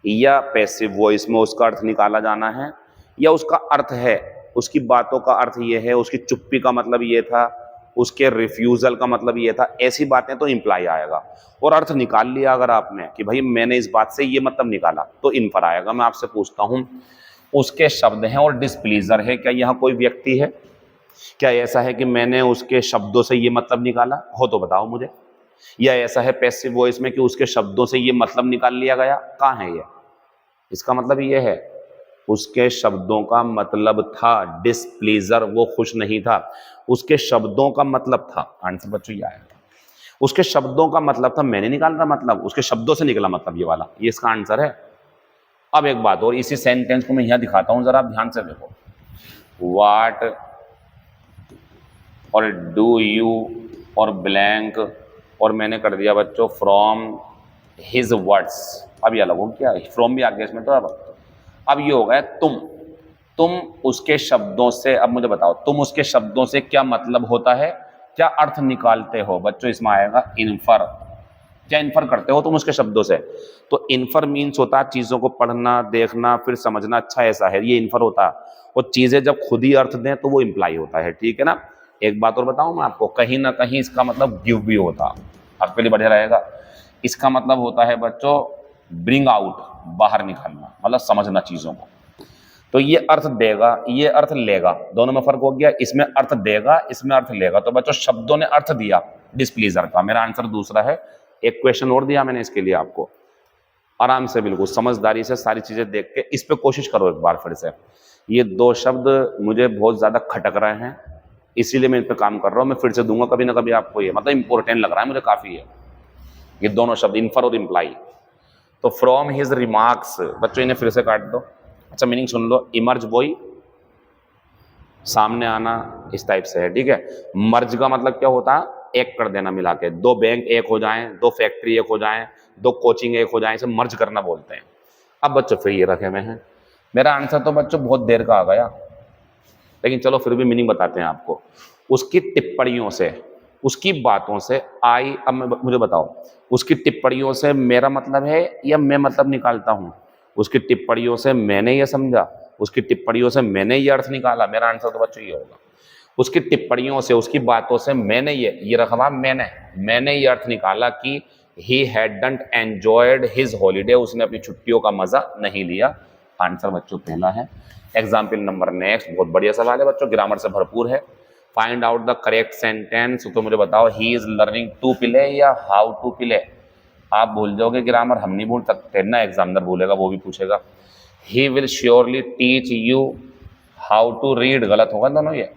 या पैसिव वॉइस में उसका अर्थ निकाला जाना है, या उसका अर्थ है, उसकी बातों का अर्थ ये है, उसकी चुप्पी का मतलब ये था, उसके रिफ्यूजल का मतलब ये था, ऐसी बातें तो इंप्लाई आएगा। और अर्थ निकाल लिया अगर आपने कि भाई मैंने इस बात से ये मतलब निकाला तो इन्फर आएगा। मैं आपसे पूछता हूं, उसके शब्द हैं और डिस्प्लीजर है, क्या यहाँ कोई व्यक्ति है? क्या ऐसा है कि मैंने उसके शब्दों से ये मतलब निकाला हो तो बताओ मुझे, या ऐसा है पैसिव वॉइस में कि उसके शब्दों से ये मतलब निकाल लिया गया? कहाँ है ये? इसका मतलब ये है उसके शब्दों का मतलब था डिस्प्लीजर, वो खुश नहीं था, उसके शब्दों का मतलब था। आंसर बच्चों ये आया था, उसके शब्दों का मतलब था, मैंने निकाल रहा मतलब, उसके शब्दों से निकला मतलब ये वाला, ये इसका आंसर है। अब एक बात और, इसी सेंटेंस को मैं यहां दिखाता हूं, जरा आप ध्यान से देखो। वाट और डू यू और ब्लैंक, और मैंने कर दिया बच्चों फ्रॉम हिज वर्ड्स। अब ये अलग हो क्या, फ्रॉम भी आ गया इसमें तो। अब ये हो गया तुम उसके शब्दों से। अब मुझे बताओ तुम उसके शब्दों से क्या मतलब होता है, क्या अर्थ निकालते हो? बच्चों इसमें आएगा इन्फर। क्या इन्फर करते हो तुम उसके शब्दों से? तो इन्फर मीन्स होता है चीजों को पढ़ना, देखना, फिर समझना, अच्छा ऐसा है, ये इन्फर होता है। और चीजें जब खुद ही अर्थ दें तो वो इम्प्लाई होता है, ठीक है ना। एक बात और बताऊं मैं आपको, कहीं ना कहीं इसका मतलब गिव भी होता, आपके लिए बढ़िया रहेगा। इसका मतलब होता है बच्चों ब्रिंग आउट, बाहर निकालना, मतलब समझना चीजों को। तो ये अर्थ देगा, ये अर्थ लेगा, दोनों में फर्क हो गया। इसमें अर्थ देगा, इसमें अर्थ लेगा। तो बच्चों शब्दों ने अर्थ दिया डिस्प्लीजर का, मेरा आंसर दूसरा है। एक क्वेश्चन और दिया मैंने इसके लिए आपको, आराम से बिल्कुल समझदारी से सारी चीजें देख के इस पे कोशिश करो एक बार फिर से। ये दो शब्द मुझे बहुत ज्यादा खटक रहे हैं, इसीलिए मैं इन पे काम कर रहा हूं। मैं फिर से दूंगा कभी ना कभी आपको, ये मतलब इंपॉर्टेंट लग रहा है मुझे काफी है ये दोनों शब्द, इन्फर और इम्प्लाई। तो फ्रॉम हिज रिमार्क्स, बच्चों इन्हें फिर से काट दो। अच्छा मीनिंग सुन लो, इमर्ज बॉय, सामने आना, इस टाइप से है, ठीक है। मर्ज का मतलब क्या होता है? एक कर देना, मिला के, दो बैंक एक हो जाएं, दो फैक्ट्री एक हो जाएं, दो कोचिंग एक हो जाएं, इसे मर्ज करना बोलते हैं। अब बच्चों फिर ये रखे हुए हैं, मेरा आंसर तो बच्चों बहुत देर का आ गया, लेकिन चलो फिर भी मीनिंग बताते हैं आपको। उसकी टिप्पणियों से, उसकी बातों से आई, अब मुझे बताओ उसकी टिप्पणियों से मेरा मतलब है या मैं मतलब निकालता हूं? उसकी टिप्पणियों से मैंने ये समझा, उसकी टिप्पणियों से मैंने ये अर्थ निकाला, मेरा आंसर तो बच्चों ये होगा। उसकी टिप्पणियों से, उसकी बातों से मैंने ये रखवा, मैंने ये अर्थ निकाला कि ही हैडंट एंजॉयड हिज हॉलीडे, उसने अपनी छुट्टियों का मजा नहीं लिया। आंसर बच्चों पहला है। एग्जाम्पल नंबर नेक्स्ट, बहुत बढ़िया सवाल है बच्चों, ग्रामर से भरपूर है। Find out the correct sentence. तो मुझे बताओ he is learning to play या हाउ टू प्ले? आप भूल जाओगे ग्रामर, हम नहीं भूल सकते ना, एग्जामिनर भूलेगा, वो भी पूछेगा। He will surely teach you how to read, गलत होगा दोनों ये,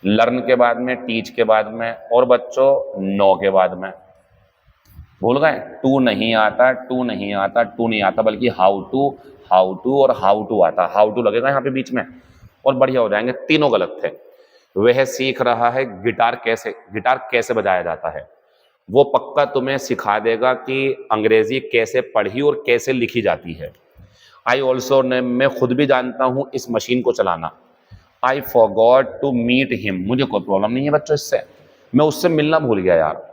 लर्न के बाद में, टीच के बाद में, और बच्चों नो के बाद में। भूल गए? टू नहीं आता, टू नहीं आता, टू नहीं आता, बल्कि हाउ टू और हाउ टू आता, हाउ टू लगेगा यहाँ पे बीच में और बढ़िया हो जाएंगे। तीनों गलत थे। वह सीख रहा है गिटार कैसे बजाया जाता है, वो पक्का तुम्हें सिखा देगा कि अंग्रेजी कैसे पढ़ी और कैसे लिखी जाती है। आई ऑल्सो ने, मैं खुद भी जानता हूं इस मशीन को चलाना। I forgot to meet him, मुझे कोई प्रॉब्लम नहीं है बच्चों इससे, मैं उससे मिलना भूल गया यार।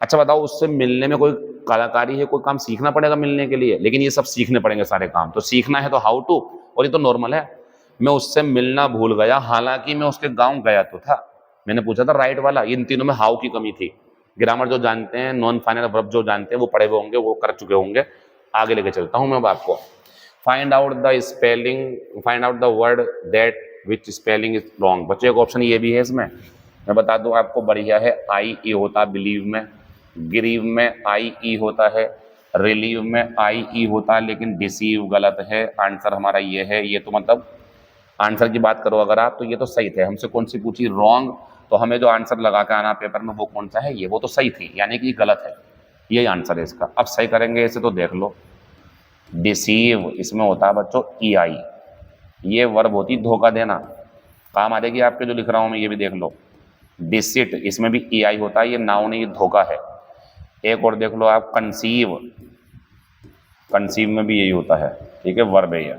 अच्छा बताओ, उससे मिलने में कोई कलाकारी है, कोई काम सीखना पड़ेगा मिलने के लिए, लेकिन ये सब सीखने पड़ेंगे सारे काम, तो सीखना है तो हाउ टू, और ये तो नॉर्मल है। मैं उससे मिलना भूल गया, हालांकि मैं उसके गांव गया तो था। मैंने पूछा था राइट वाला, इन तीनों में हाउ की कमी थी। ग्रामर जो जानते हैं, नॉन फाइनल वर्ब जो जानते हैं, वो पढ़े हुए होंगे, वो कर चुके होंगे। आगे लेके चलता हूं मैं अब आपको। Find out the spelling, find out the word that which spelling is wrong. बच्चों एक ऑप्शन ये भी है इसमें, मैं बता दूं आपको, बढ़िया है। आई ई होता बिलीव में, ग्रीव में आई ई होता है, रिलीव में आई ई होता है, लेकिन डिसीव गलत है। आंसर हमारा ये है। ये तो मतलब आंसर की बात करो अगर आप, तो ये तो सही थे। हमसे कौन सी पूछी? रॉन्ग। तो हमें जो आंसर लगा के आना पेपर में वो कौन सा है? ये। वो तो सही थी, यानी कि गलत है। यही आंसर है इसका। अब सही करेंगे इसे, तो देख लो। डिसीव इसमें होता है बच्चों ई आई। ये वर्ब होती धोखा देना, काम आ जाएगी आपके जो लिख रहा हूं मैं, ये भी देख लो। डिसिट इसमें भी ई आई होता है, ये नाउन है, ये धोखा है। एक और देख लो आप, कंसीव। कंसीव में भी यही होता है, ठीक है, वर्ब है ये।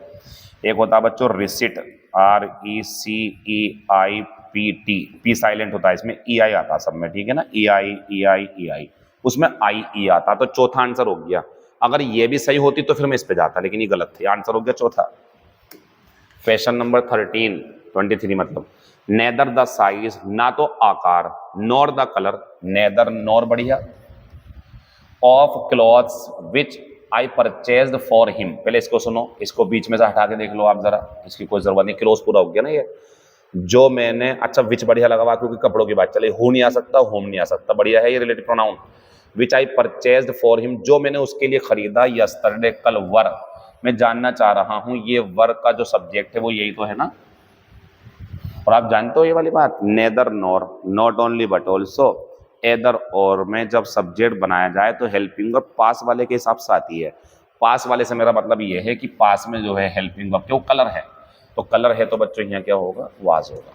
एक होता है बच्चों receipt, R E C E I P T. P silent होता है, इसमें ई आई आता है सब में, ठीक है ना। ई आई ई आई ई आई, उसमें आई ई आता। तो चौथा आंसर हो गया। अगर ये भी सही होती तो फिर मैं इस पे जाता, लेकिन ये गलत थी। आंसर हो गया चौथा। क्वेश्चन नंबर 23 मतलब, नेदर द साइज, ना तो आकार, nor the colour, neither nor बढ़िया, of clothes which I purchased for him. पहले इसको सुनो, इसको बीच में से हटा के देख लो आप जरा, इसकी कोई जरूरत नहीं, क्लोज पूरा हो गया ना ये। जो मैंने, अच्छा विच बढ़िया लगा हुआ क्योंकि कपड़ों की बात चली। हु नहीं आ सकता, होम नहीं आ सकता, बढ़िया है ये relative pronoun. Which I purchased for him, जो मैंने उसके लिए खरीदा। यस्टरडे कल, वर। मैं जानना चाह रहा हूं ये वर का जो सब्जेक्ट है वो यही तो है ना। और आप जानते हो ये वाली बात, neither nor, not only but also, either और में जब सब्जेक्ट बनाया जाए तो हेल्पिंग वर्ब पास वाले के हिसाब से आती है। पास वाले से मेरा मतलब ये है कि पास में जो है हेल्पिंग वर्ब क्यों, कलर है। तो कलर है तो बच्चों यहाँ क्या होगा? वाज होगा।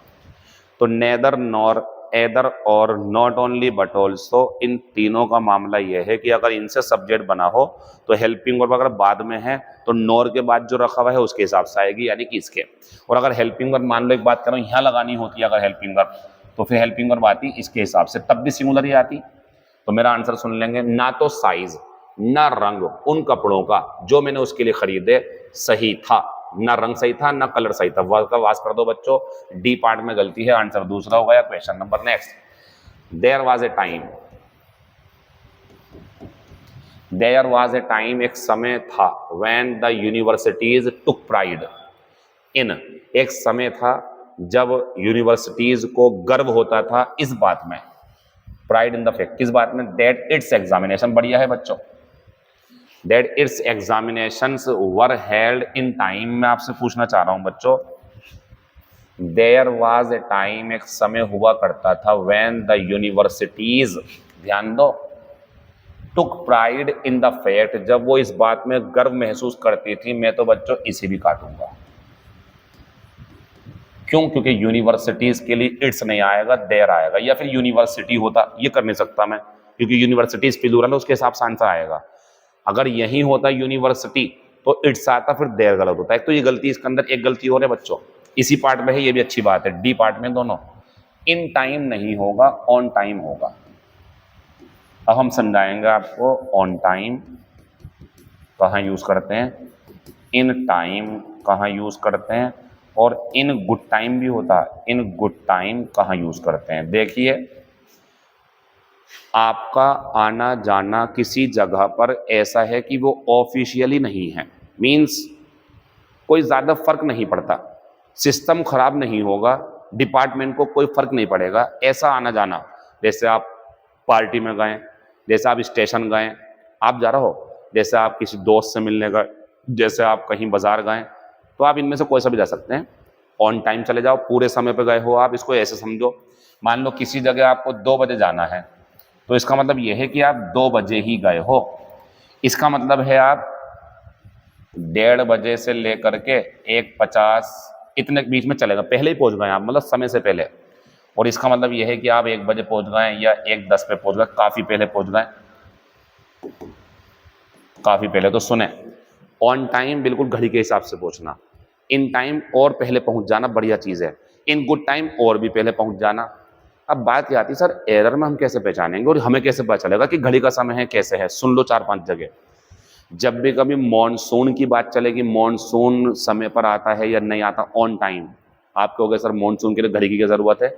तो नेदर नॉर, एदर और नॉट ओनली बट ऑल्सो, इन तीनों का मामला यह है कि अगर इनसे सब्जेक्ट बना हो तो हेल्पिंग वर्ब अगर बाद में है तो नॉर के बाद जो रखा हुआ है उसके हिसाब से आएगी, यानी कि इसके। और अगर हेल्पिंग वर्ब मान लो एक बात करो यहाँ लगानी होती है अगर हेल्पिंग वर्ब, तो फिर हेल्पिंग वर्ब आती इसके हिसाब से, तब भी सिंगुलर ही आती। तो मेरा आंसर सुन लेंगे, ना तो साइज ना रंग उन कपड़ों का जो मैंने उसके लिए खरीदे सही था। ना रंग सही था, ना कलर सही था। वर्ब का वास कर दो बच्चों, डी पार्ट में गलती है, आंसर दूसरा हो गया। Question number next, there was a time, there was a time, एक समय था, when the universities took pride in, एक समय था जब यूनिवर्सिटीज को गर्व होता था इस बात में, प्राइड इन द फैक्ट, किस बात में? दैट इट्स एग्जामिनेशन, बढ़िया है बच्चों, that it's examinations were held in time. मैं आपसे पूछना चाह रहा हूं बच्चों, देयर वाज ए टाइम, एक समय हुआ करता था, व्हेन द यूनिवर्सिटीज, ध्यान दो, टुक प्राइड इन द फैक्ट, जब वो इस बात में गर्व महसूस करती थी। मैं तो बच्चों इसे भी काटूंगा, क्यों? क्योंकि यूनिवर्सिटीज के लिए इट्स नहीं आएगा, देयर आएगा, या फिर यूनिवर्सिटी होता, ये कर नहीं सकता मैं, क्योंकि यूनिवर्सिटीज प्लूरल है, उसके हिसाब से आंसर आएगा। अगर यही होता यूनिवर्सिटी तो इट्स आता, फिर देयर गलत होता है। तो ये गलती, इसके अंदर एक गलती हो रही है बच्चों, इसी पार्ट में है, ये भी अच्छी बात है, डी पार्ट में दोनों। इन टाइम नहीं होगा, ऑन टाइम होगा। अब हम समझाएंगे आपको ऑन टाइम कहाँ यूज करते हैं, इन टाइम कहाँ यूज करते हैं, और इन गुड टाइम भी होता है, इन गुड टाइम कहाँ यूज करते हैं। देखिए, आपका आना जाना किसी जगह पर ऐसा है कि वो ऑफिशियली नहीं है, मीन्स कोई ज़्यादा फर्क नहीं पड़ता, सिस्टम खराब नहीं होगा, डिपार्टमेंट को कोई फर्क नहीं पड़ेगा, ऐसा आना जाना। जैसे आप पार्टी में गए, जैसे आप स्टेशन गए, आप जा रहे हो, जैसे आप किसी दोस्त से मिलने गए, जैसे आप कहीं बाजार गए, तो आप इनमें से कोई सा भी जा सकते हैं। ऑन टाइम चले जाओ, पूरे समय पे गए हो आप, इसको ऐसे समझो। मान लो किसी जगह आपको 2 बजे जाना है, तो इसका मतलब यह है कि आप 2 बजे ही गए हो। इसका मतलब है आप 1:30 बजे से लेकर के 1:50 इतने बीच में चलेगा, पहले ही पहुंच गए आप, मतलब समय से पहले। और इसका मतलब यह है कि आप 1 बजे पहुंच गए या 1:10 पे पहुंच गए, काफी पहले पहुंच गए, काफी पहले। तो सुने, ऑन टाइम बिल्कुल घड़ी के हिसाब से पहुंचना, इन टाइम और पहले पहुंच जाना बढ़िया चीज है, इन गुड टाइम और भी पहले पहुंच जाना। अब बात क्या आती है, सर एरर में हम कैसे पहचानेंगे और हमें कैसे पता चलेगा कि घड़ी का समय है, कैसे है? सुन लो 4-5 जगह। जब भी कभी मॉनसून की बात चलेगी, मॉनसून समय पर आता है या नहीं आता ऑन टाइम, आप कहोगे सर मॉनसून के लिए घड़ी की क्या जरूरत है?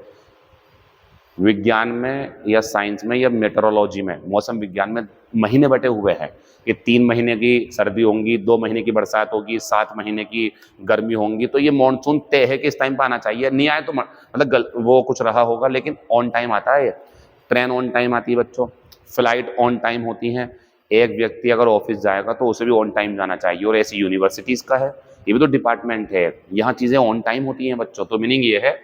विज्ञान में या साइंस में या मेट्रोलॉजी में, मौसम विज्ञान में महीने बटे हुए हैं कि 3 महीने की सर्दी होंगी, 2 महीने की बरसात होगी, 7 महीने की गर्मी होंगी। तो ये मॉनसून तय है कि इस टाइम पर आना चाहिए, नहीं आए तो मतलब वो कुछ रहा होगा, लेकिन ऑन टाइम आता है। ट्रेन ऑन टाइम आती है बच्चों, फ्लाइट ऑन टाइम होती हैं, एक व्यक्ति अगर ऑफिस जाएगा तो उसे भी ऑन टाइम जाना चाहिए, और ऐसी यूनिवर्सिटीज़ का है, ये भी तो डिपार्टमेंट है, यहाँ चीज़ें ऑन टाइम होती हैं बच्चों। तो मीनिंग ये है,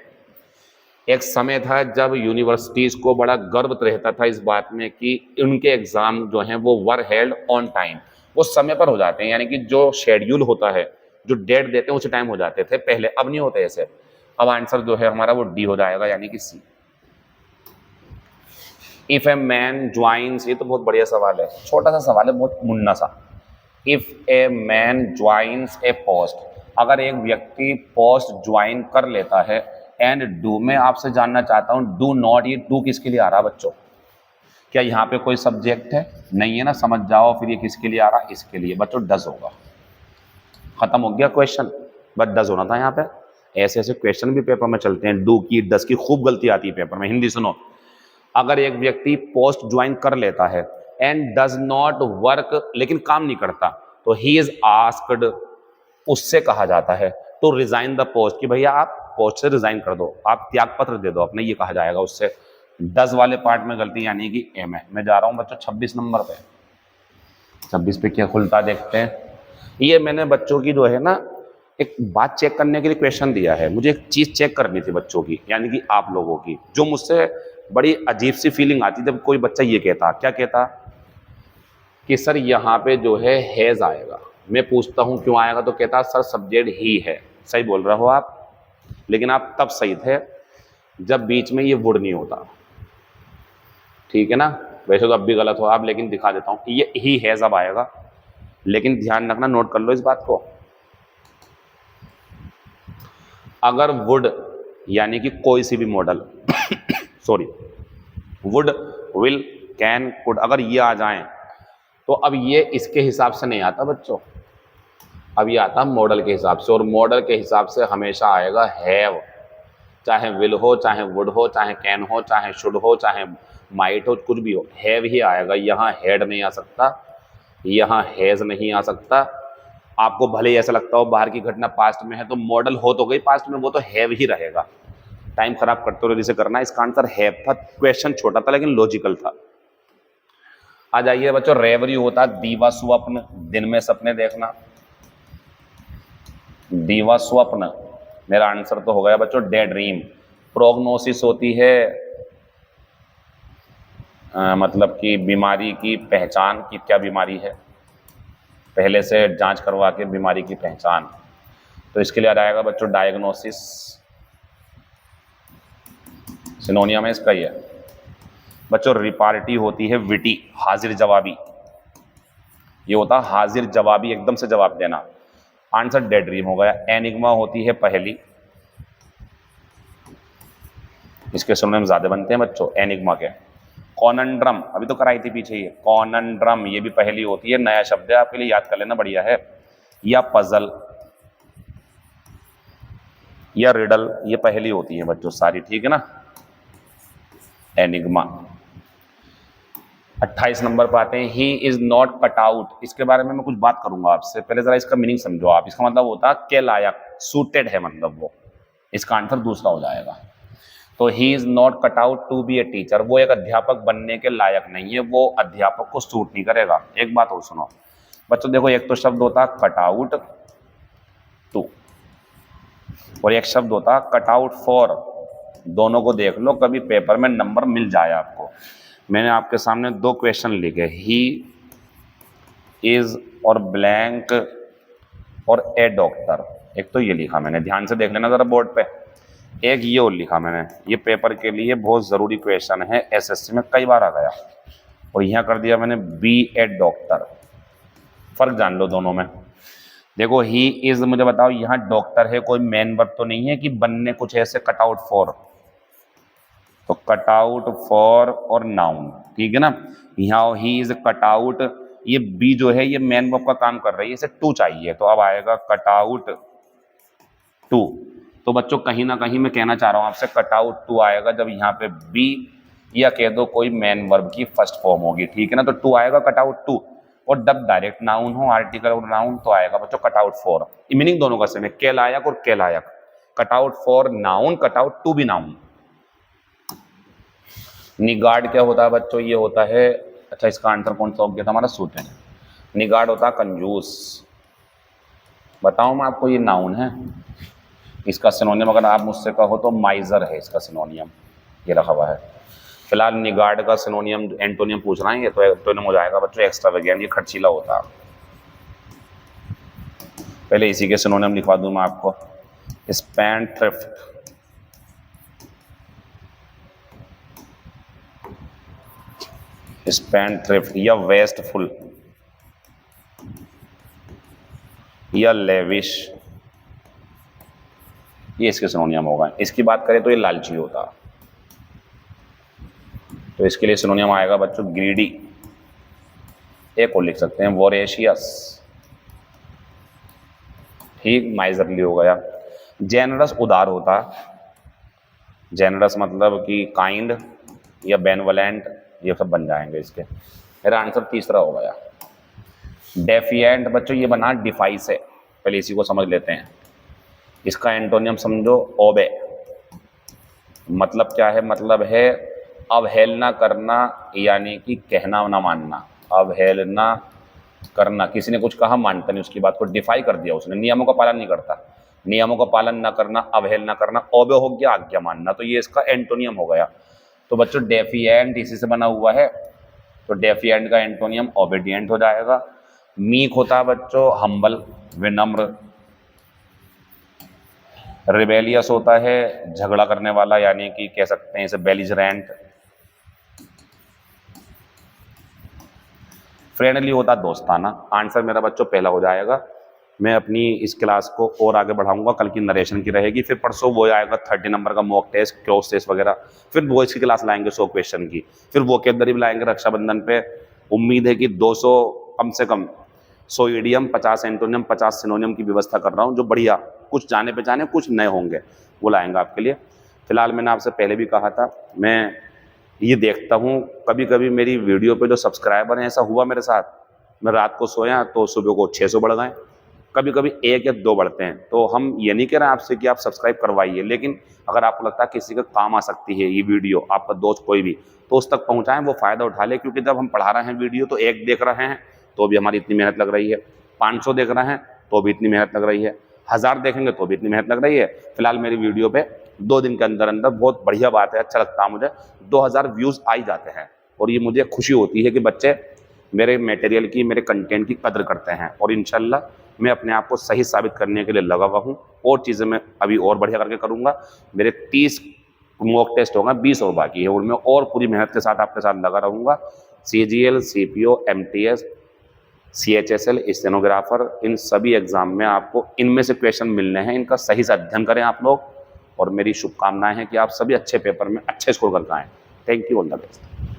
एक समय था जब यूनिवर्सिटीज़ को बड़ा गर्व रहता था इस बात में कि उनके एग्ज़ाम जो हैं वो वर हेल्ड ऑन टाइम, वो समय पर हो जाते हैं, यानी कि जो शेड्यूल होता है, जो डेट देते हैं उसी टाइम हो जाते थे पहले, अब नहीं होते ऐसे। अब आंसर जो है हमारा वो डी हो जाएगा, यानी कि सी। इफ ए मैन ज्वाइंस, ये तो बहुत बढ़िया सवाल है, छोटा सा सवाल है, बहुत मुन्ना सा। If a man joins A post, अगर एक व्यक्ति पोस्ट ज्वाइन कर लेता है, एंड डू, मैं आपसे जानना चाहता हूं डू नॉट, ये डू किसके लिए आ रहा है बच्चों? क्या यहाँ पे कोई सब्जेक्ट है? नहीं है ना, समझ जाओ। फिर ये किसके लिए आ रहा है? इसके लिए बच्चों, डज होगा। खत्म हो गया क्वेश्चन, बस डज होना था यहाँ पे। ऐसे ऐसे क्वेश्चन भी पेपर में चलते हैं, डू की डज की खूब गलती आती है पेपर में। हिंदी सुनो, अगर एक व्यक्ति पोस्ट ज्वाइन कर लेता है एंड डज नॉट वर्क, लेकिन काम नहीं करता, तो ही इज आस्क्ड, उससे कहा जाता है तो रिजाइन द पोस्ट, कि भैया आप पोस्ट से रिजाइन कर दो, आप त्याग पत्र दे दो अपने, ये कहा जाएगा उससे। डज वाले पार्ट में गलती, यानी कि ए में। मैं जा रहा हूं बच्चों 26 नंबर पे। 26 पे क्या खुलता देखते हैं। ये मैंने बच्चों की जो है ना, एक बात चेक करने के लिए क्वेश्चन दिया है, मुझे एक चीज चेक करनी थी बच्चों की, यानी कि आप लोगों की, जो मुझसे बड़ी अजीब सी फीलिंग आती जब कोई बच्चा ये कहता, क्या कहता कि सर यहाँ पे जो है हैज आएगा। मैं पूछता हूँ क्यों आएगा, तो कहता सर सब्जेक्ट ही है। सही बोल रहे हो आप, लेकिन आप तब सही थे जब बीच में ये वुड नहीं होता, ठीक है ना। वैसे तो अब भी गलत हो आप, लेकिन दिखा देता हूँ, ये ही हैज अब आएगा, लेकिन ध्यान रखना, नोट कर लो इस बात को। अगर वुड यानी कि कोई सी भी model sorry, would, will, can, could, अगर ये आ जाएं, तो अब ये इसके हिसाब से नहीं आता बच्चों, अब ये आता मॉडल के हिसाब से, और मॉडल के हिसाब से हमेशा आएगा हैव। चाहे विल हो, चाहे वुड हो, चाहे कैन हो, चाहे शुड हो, चाहे माइट हो, कुछ भी हो, हैव ही आएगा। यहाँ हैड नहीं आ सकता, यहाँ हैज नहीं आ सकता। आपको भले ही ऐसा लगता हो बाहर की घटना पास्ट में है, तो मॉडल हो तो गई पास्ट में, वो तो हैव ही रहेगा। टाइम खराब करते हो जिसे करना, इसका आंसर हैव था। क्वेश्चन छोटा था लेकिन लॉजिकल था। आ जाइए बच्चों, रेवरी होता दीवा स्वप्न, दिन में सपने देखना, दीवा स्वप्न, मेरा आंसर तो हो गया बच्चों डे ड्रीम। प्रोग्नोसिस होती है मतलब कि बीमारी की पहचान, की क्या बीमारी है, पहले से जांच करवा के बीमारी की पहचान, तो इसके लिए आ जाएगा बच्चों डायग्नोसिस। सिनोनियम है इसका ये। बच्चों रिपार्टी होती है विटी, हाजिर जवाबी, ये होता हाजिर जवाबी, एकदम से जवाब देना। आंसर डे ड्रीम हो गया। एनिग्मा होती है पहेली, इसके सुनने में ज्यादा बनते हैं बच्चों एनिग्मा के। कॉनंड्रम अभी तो कराई थी पीछे, ये कॉनंड्रम, ये भी पहेली होती है, नया शब्द है आपके लिए, याद कर लेना, बढ़िया है। या पजल या रिडल, ये पहेली होती है बच्चों सारी, ठीक है ना। एनिग्मा। 28 नंबर पर आते हैं, ही इज नॉट कट आउट। इसके बारे में मैं कुछ बात करूंगा आपसे, पहले जरा इसका मीनिंग समझो आप। इसका मतलब होता है के लायक, सूटेड है, मतलब वो, इसका आंसर दूसरा हो जाएगा। तो he is not cut out to be a teacher, वो एक अध्यापक बनने के लायक नहीं है, वो अध्यापक को सूट नहीं करेगा। एक बात और सुनो बच्चों, देखो एक तो शब्द होता है कट आउट टू, और एक शब्द होता है कट आउट फॉर। दोनों को देख लो, कभी पेपर में नंबर मिल जाए आपको। मैंने आपके सामने दो क्वेश्चन लिखे, ही इज और ब्लैंक और ए डॉक्टर। एक तो ये लिखा मैंने, ध्यान से देख लेना जरा बोर्ड पे। एक ये और लिखा मैंने, ये पेपर के लिए बहुत ज़रूरी क्वेश्चन है, एसएससी में कई बार आ गया। और यहाँ कर दिया मैंने बी ए डॉक्टर। फर्क जान लो दोनों में। देखो ही इज, मुझे बताओ यहाँ डॉक्टर है, कोई मेन वर्ब तो नहीं है कि बनने कुछ ऐसे कट आउट फॉर, तो कट आउट फॉर और नाउन, ठीक है ना। यहाँ ही इज कट आउट, ये बी जो है ये मेन वर्ब का काम कर रही है, इसे टू चाहिए, तो अब आएगा कट आउट टू। तो बच्चों कहीं ना कहीं मैं कहना चाह रहा हूं आपसे, कट आउट टू आएगा जब यहाँ पे बी या कह दो कोई मेन वर्ब की फर्स्ट फॉर्म होगी, ठीक है ना। तो टू आएगा कट आउट टू, और जब डायरेक्ट नाउन हो, आर्टिकल और नाउन, तो आएगा बच्चों कट आउट फॉर। मीनिंग दोनों का सेम है, के लायक और के लायक। Cut out for noun, cut out to भी नाउन। निगार्ड क्या होता है बच्चों, ये होता है अच्छा, इसका आंसर कौन सा हो गया था हमारा? सूटेड। निगार्ड होता कंजूस। बताऊं मैं आपको, ये नाउन है। इसका सिनोनियम अगर आप मुझसे कहो तो माइजर है इसका सिनोनियम, ये रखा हुआ है। फिलहाल निगार्ड का सिनोनियम एंटोनियम पूछ रहा है, ये तो एंटोनियम हो जाएगा बच्चों एक्स्ट्रावेगेंट, ये खर्चीला होता। पहले इसी के सिनोनियम लिखवा दूं मैं आपको। स्पेंडथ्रिफ्ट, स्पेंडथ्रिफ्ट या वेस्टफुल या लेविश, ये इसके सिनोनियम होगा। इसकी बात करें तो ये लालची होता, तो इसके लिए सिनोनियम आएगा बच्चों ग्रीडी। एक और लिख सकते हैं वोरेशियस, ठीक, माइजरली हो गया। जेनरस उदार होता, जेनरस मतलब कि काइंड या बेनवलेंट, ये सब बन जाएंगे इसके। मेरा आंसर तीसरा हो गया। डेफिएंट बच्चों ये बना डिफाई से, पहले इसी को समझ लेते हैं। इसका एंटोनियम समझो ओबे। मतलब क्या है? मतलब है अवहेलना करना, यानी कि कहना ना मानना। अवहेलना करना, किसी ने कुछ कहा मानता नहीं उसकी बात को, डिफाई कर दिया उसने, नियमों का पालन नहीं करता। नियमों का पालन ना करना, अवहेलना करना, ओबे हो गया आज्ञा मानना, तो ये इसका एंटोनियम हो गया। तो बच्चों डेफिएंट इसी से बना हुआ है, तो डेफिएंट का एंटोनियम ओबीडिएंट हो जाएगा। मीक होता है बच्चों हम्बल, विनम्र। रिबेलियस होता है झगड़ा करने वाला, यानी कि कह सकते हैं इसे बेलिजरेंट। फ्रेंडली होता दोस्ताना। आंसर मेरा बच्चों पहला हो जाएगा। मैं अपनी इस क्लास को और आगे बढ़ाऊंगा, कल की नरेशन की रहेगी, फिर परसों वो आएगा 30 नंबर का मॉक टेस्ट, क्रॉस टेस्ट वगैरह, फिर वो इसकी क्लास लाएंगे 100 क्वेश्चन की, फिर वो के अंदर भी लाएंगे रक्षाबंधन पे। उम्मीद है कि 200 कम से कम 100 ईडियम, 50 एंटोनियम, 50 सिनोनियम की व्यवस्था कर रहा हूँ, जो बढ़िया कुछ जाने पहचाने कुछ नए होंगे वो लाएंगे आपके लिए। फिलहाल मैंने आपसे पहले भी कहा था, मैं ये देखता हूँ कभी कभी मेरी वीडियो पे जो सब्सक्राइबर हैं, ऐसा हुआ मेरे साथ, मैं रात को सोया तो सुबह को 600 बढ़ गए, कभी कभी 1 या 2 बढ़ते हैं। तो हम ये नहीं कह रहे हैं आपसे कि आप सब्सक्राइब करवाइए, लेकिन अगर आपको लगता है किसी का काम आ सकती है ये वीडियो, आपका दोस्त कोई भी, तो उस तक पहुँचाएँ, वो फ़ायदा उठा ले। क्योंकि जब हम पढ़ा रहे हैं वीडियो तो 1 देख रहे हैं तो भी हमारी इतनी मेहनत लग रही है, 500 देख रहे हैं तो भी इतनी मेहनत लग रही है, 1000 देखेंगे तो भी इतनी मेहनत लग रही है। फिलहाल मेरी वीडियो पे 2 दिन के अंदर अंदर, बहुत बढ़िया बात है, अच्छा लगता है मुझे, 2000 व्यूज़ आ ही जाते हैं। और ये मुझे खुशी होती है कि बच्चे मेरे मटेरियल की, मेरे कंटेंट की कदर करते हैं। और इंशाल्लाह मैं अपने आप को सही साबित करने के लिए लगा हुआ हूँ, और चीज़ें मैं अभी और बढ़िया करके करूँगा। मेरे 30 मॉक टेस्ट होगा, 20 और बाकी है, उनमें और पूरी मेहनत के साथ आपके साथ लगा रहूँगा। CGL, CPO, MTS, CHSL, stenographer, इन सभी एग्जाम में आपको इनमें से क्वेश्चन मिलने हैं। इनका सही से अध्ययन करें आप लोग, और मेरी शुभकामनाएं हैं कि आप सभी अच्छे पेपर में अच्छे स्कोर करके आएँ। Thank you, all the best.